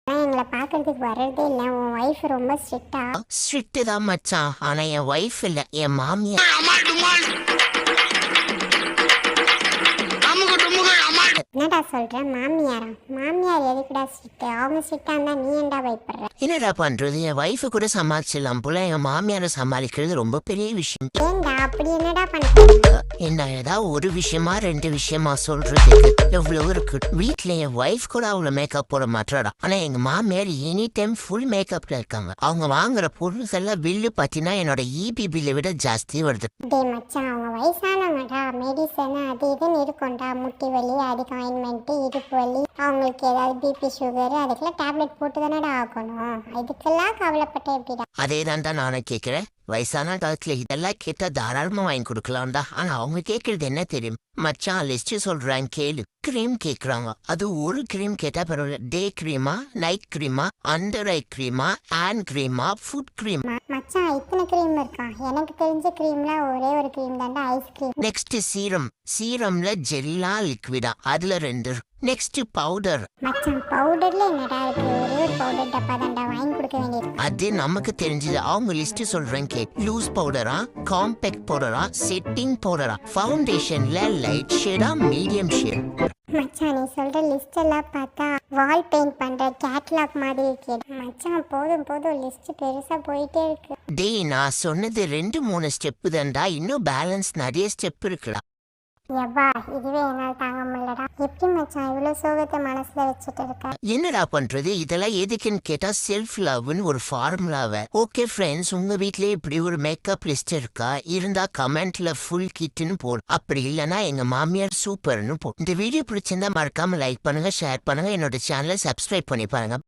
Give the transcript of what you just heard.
எங்களை பாக்குறதுக்கு வர்றதே இல்ல. உன் வைஃப் ரொம்ப ஸ்ட்ரிக்டா? ஸ்ட்ரிக்ட் தான் மச்சான், ஆனா என் வைஃப் இல்ல, என் மாமியார். என்னடா சொல்ற? மாமியாரா? மாமியார் எதுக்குடா ஸ்ட்ரிக்ட்? அவங்க ஸ்ட்ரிக்டா இருந்தா நீ ஏன்டா பயப்படுற? என்னடா பண்றது, என் வைஃபு கூட சமாளிச்சிடலாம் போல, என் மாமியாரை சமாளிக்கிறது ரொம்ப பெரிய விஷயம். ஏன்டா அப்படி என்னடா பண்ற? என்ன ஏதாவது ஒரு விஷயமா 2 விஷயமா சொல்றதுக்கு எவ்வளவு இருக்கு. வீட்டுல என் வைஃப் கூட அவ்வளவு மேக்கப் போட மாட்டாடா, ஆனா எங்க மாமியார் எனி டைம் ஃபுல் மேக்கப்ல இருக்காங்க. அவங்க வாங்குற பொருள்கள் எல்லாம் பில்லு பாத்தீங்கன்னா என்னோட இபி பில்லை விட ஜாஸ்தி வருது. டேய் மச்சான், அவங்க வயசானவங்கடா, மெடிசன் அது இதுன்னு இருக்கும்டா. முட்டி வலி, அதுக்கு ஆயின்மெண்ட், இடுப்பு வலி, அவங்களுக்கு ஏதாவது பிபி சுகர், அதுக்கெல்லாம் டேப்லெட் போட்டு தானடா ஆகணும். இதுக்கெல்லாம் கவலைப்பட்ட எப்படிடா? அதே தான் நானும் கேட்கிறேன். வயசான காலத்துல இதெல்லாம் கேட்டா தாராளமா வாங்கி கொடுக்கலாம்டா, ஆனா அவங்க கேட்கறது என்ன தெரியும் மச்சான், லிஸ்ட் சொல்றாங்க கேளு. கிரீம் கேக்குறாங்க, அது ஒரு கிரீம் கேட்டா பரவாயில்ல, டே கிரீமா, நைட் கிரீமா, அண்டர் ஐ கிரீமா, ஹேண்ட் கிரீமா, ஃபுட் கிரீம். மச்சான் இத்தனை கிரீம் இருக்கா? எனக்கு தெரிஞ்ச கிரீம்ல ஒரே ஒரு கிரீம் தான்டா, ஐஸ் கிரீம். நெக்ஸ்ட் சீரம், சீரம்ல ஜெல்லா லிக்விடா, அதுல 2. Next powder. மச்சான் பவுடர்ல என்னடா இருக்கு? ஒரே ஒரு பவுடர் டப்பா தான்டா, வாங்கி கொடுக்க வேண்டியது. அது நமக்கு தெரிஞ்சது, அவங்க லிஸ்ட் சொல்றேன் கே. லூஸ் பவுடரா, காம்பேக்ட் பவுடரா, செட்டிங் பவுடரா, ஃபவுண்டேஷன்ல லைட் ஷேடா, மீடியம் ஷேட். மச்சான் நீ சொல்ற லிஸ்ட் எல்லாம் பார்த்தா வால் பெயிண்ட் பண்ற கேட்டலாக் மாதிரி இருக்கு. மச்சான் போதும் போதும், லிஸ்ட் பெருசா போயிட்டே இருக்கு. டேய் நான் சொன்னது 2-3 ஸ்டெப்பு தான்டா, இன்னும் பேலன்ஸ் நிறைய ஸ்டெப் இருக்குடா. எவ்வா இதுவே என்னால் தாங்க முடியலடா. எப்படி மச்சான் இவ்வளவு சோகத்தை மனசுல வச்சுட்டு இருக்க? என்னடா பண்றது, இதெல்லாம் எதுக்குன்னு கேட்டா செல்ஃப் லவ்னு ஒரு ஃபார்முலாவை. ஓகே ஃப்ரெண்ட்ஸ், உங்க வீட்லயே இப்படி ஒரு மேக்கப் லிஸ்ட் இருக்கா? இருந்தா கமெண்ட்ல ஃபுல் கிட்னு போடு, அப்படி இல்லைன்னா எங்க மாமியார் சூப்பர்னு போடு. இந்த வீடியோ பிடிச்சிருந்தா மறக்காம லைக் பண்ணுங்க, ஷேர் பண்ணுங்க, என்னோட சேனலை சப்ஸ்கிரைப் பண்ணி பாருங்க.